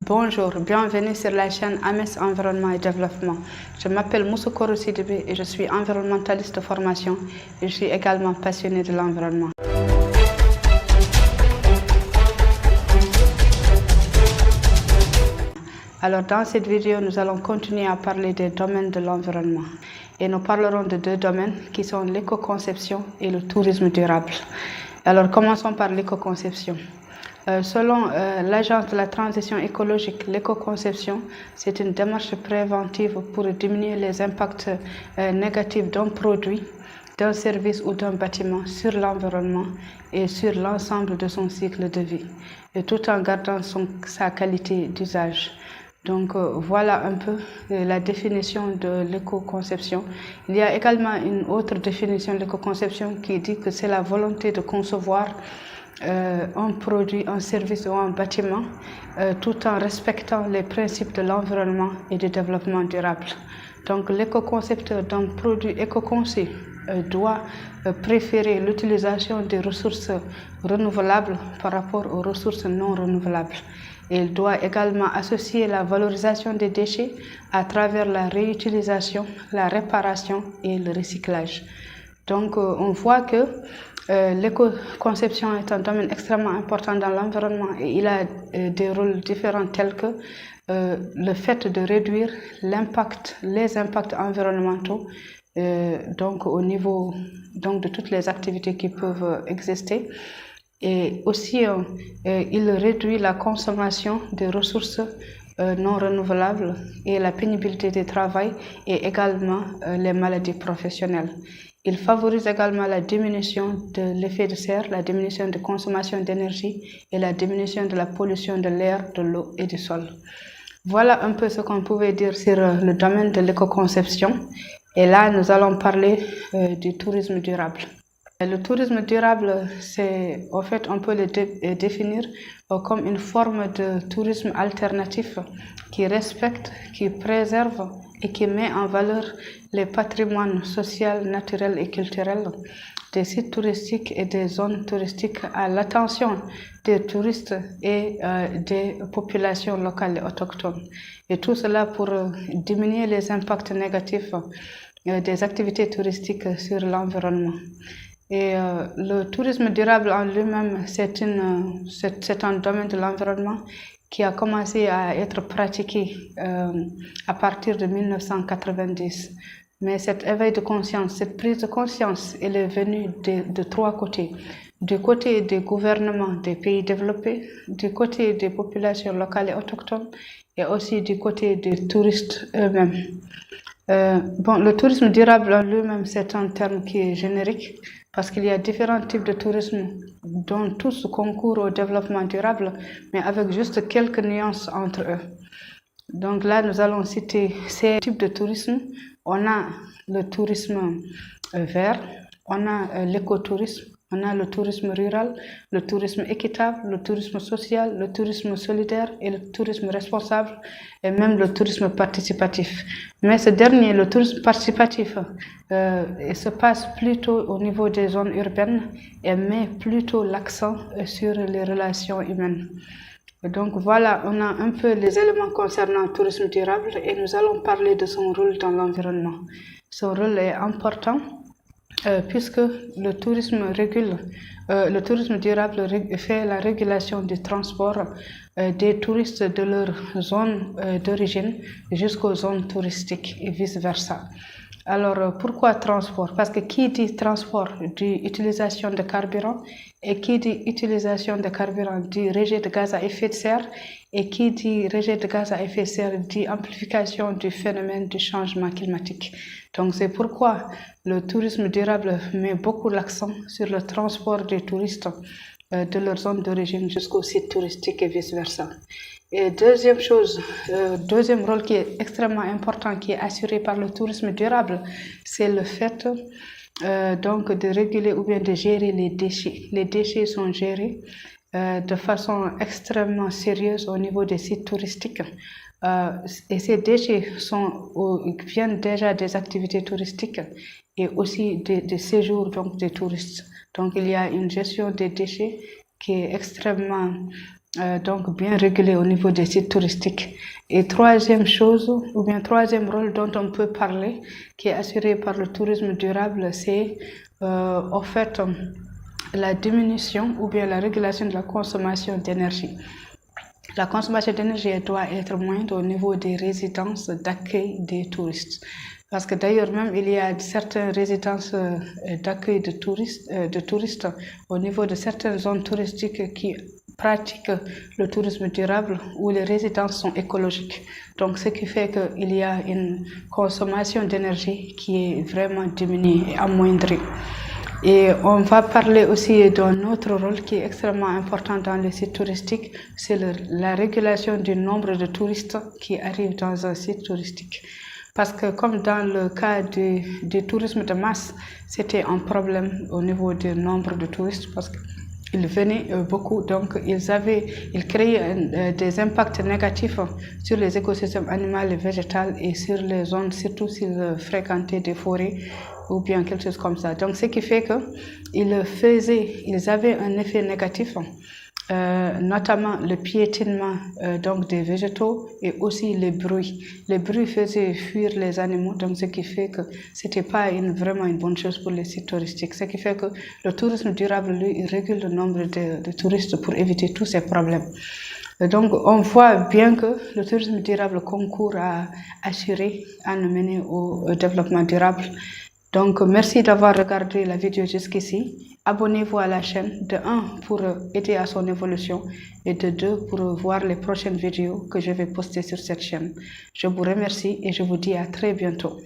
Bonjour, bienvenue sur la chaîne AMES Environnement et Développement. Je m'appelle Moussa Koro Sidibé et je suis environnementaliste de formation et je suis également passionnée de l'environnement. Alors dans cette vidéo, nous allons continuer à parler des domaines de l'environnement. Et nous parlerons de deux domaines qui sont l'éco-conception et le tourisme durable. Alors commençons par l'éco-conception. Selon l'Agence de la transition écologique, l'éco-conception, c'est une démarche préventive pour diminuer les impacts négatifs d'un produit, d'un service ou d'un bâtiment sur l'environnement et sur l'ensemble de son cycle de vie, et tout en gardant sa qualité d'usage. Donc voilà un peu la définition de l'éco-conception. Il y a également une autre définition de l'éco-conception qui dit que c'est la volonté de concevoir un produit, un service ou un bâtiment tout en respectant les principes de l'environnement et du développement durable. Donc l'éco-concepteur d'un produit éco-conçu doit préférer l'utilisation des ressources renouvelables par rapport aux ressources non renouvelables. Il doit également associer la valorisation des déchets à travers la réutilisation, la réparation et le recyclage. Donc on voit que l'éco-conception est un domaine extrêmement important dans l'environnement et il a des rôles différents tels que le fait de réduire les impacts environnementaux donc au niveau de toutes les activités qui peuvent exister. Et aussi, il réduit la consommation des ressources non renouvelables et la pénibilité du travail et également les maladies professionnelles. Il favorise également la diminution de l'effet de serre, la diminution de consommation d'énergie et la diminution de la pollution de l'air, de l'eau et du sol. Voilà un peu ce qu'on pouvait dire sur le domaine de l'éco-conception. Et là, nous allons parler du tourisme durable. Le tourisme durable, c'est, en fait, on peut le définir comme une forme de tourisme alternatif qui respecte, qui préserve et qui met en valeur les patrimoines sociaux, naturels et culturels des sites touristiques et des zones touristiques à l'attention des touristes et des populations locales et autochtones. Et tout cela pour diminuer les impacts négatifs des activités touristiques sur l'environnement. Et le tourisme durable en lui-même, c'est un domaine de l'environnement qui a commencé à être pratiqué à partir de 1990. Mais cet éveil de conscience, cette prise de conscience, elle est venue de trois côtés. Du côté des gouvernements des pays développés, du côté des populations locales et autochtones, et aussi du côté des touristes eux-mêmes. Le tourisme durable en lui-même, c'est un terme qui est générique parce qu'il y a différents types de tourisme dont tous concourent au développement durable, mais avec juste quelques nuances entre eux. Donc là, nous allons citer ces types de tourisme. On a le tourisme vert, on a l'écotourisme, on a le tourisme rural, le tourisme équitable, le tourisme social, le tourisme solidaire et le tourisme responsable et même le tourisme participatif. Mais ce dernier, le tourisme participatif, se passe plutôt au niveau des zones urbaines et met plutôt l'accent sur les relations humaines. Donc voilà, on a un peu les éléments concernant le tourisme durable et nous allons parler de son rôle dans l'environnement. Son rôle est important puisque le tourisme durable fait la régulation du transport des touristes de leur zone d'origine jusqu'aux zones touristiques et vice-versa. Alors, pourquoi transport? Parce que qui dit transport dit utilisation de carburant, et qui dit utilisation de carburant dit rejet de gaz à effet de serre, et qui dit rejet de gaz à effet de serre dit amplification du phénomène du changement climatique. Donc, c'est pourquoi le tourisme durable met beaucoup l'accent sur le transport des touristes de leur zone d'origine jusqu'au site touristique et vice-versa. Et deuxième chose, deuxième rôle qui est extrêmement important, qui est assuré par le tourisme durable, c'est le fait donc de réguler ou bien de gérer les déchets. Les déchets sont gérés de façon extrêmement sérieuse au niveau des sites touristiques. Et ces déchets viennent déjà des activités touristiques et aussi des séjours donc des touristes. Donc il y a une gestion des déchets qui est extrêmement donc bien régulé au niveau des sites touristiques. Et troisième chose, ou bien troisième rôle dont on peut parler, qui est assuré par le tourisme durable, c'est en fait la diminution ou bien la régulation de la consommation d'énergie. La consommation d'énergie doit être moindre au niveau des résidences d'accueil des touristes. Parce que d'ailleurs même il y a certaines résidences d'accueil de touristes au niveau de certaines zones touristiques qui pratiquent le tourisme durable où les résidences sont écologiques. Donc ce qui fait qu'il y a une consommation d'énergie qui est vraiment diminuée et amoindrie. Et on va parler aussi d'un autre rôle qui est extrêmement important dans les sites touristiques, c'est la régulation du nombre de touristes qui arrivent dans un site touristique. Parce que comme dans le cas du tourisme de masse, c'était un problème au niveau du nombre de touristes parce qu'ils venaient beaucoup, donc ils créaient des impacts négatifs sur les écosystèmes animaux et végétaux et sur les zones, surtout s'ils fréquentaient des forêts ou bien quelque chose comme ça. Donc ce qui fait qu'ils avaient un effet négatif, notamment le piétinement donc des végétaux et aussi les bruits. Les bruits faisaient fuir les animaux, donc ce qui fait que c'était pas vraiment une bonne chose pour les sites touristiques. Ce qui fait que le tourisme durable, lui, il régule le nombre de touristes pour éviter tous ces problèmes. Donc, on voit bien que le tourisme durable concourt à assurer, à nous mener au développement durable. Donc, merci d'avoir regardé la vidéo jusqu'ici. Abonnez-vous à la chaîne, de 1 pour aider à son évolution et de 2 pour voir les prochaines vidéos que je vais poster sur cette chaîne. Je vous remercie et je vous dis à très bientôt.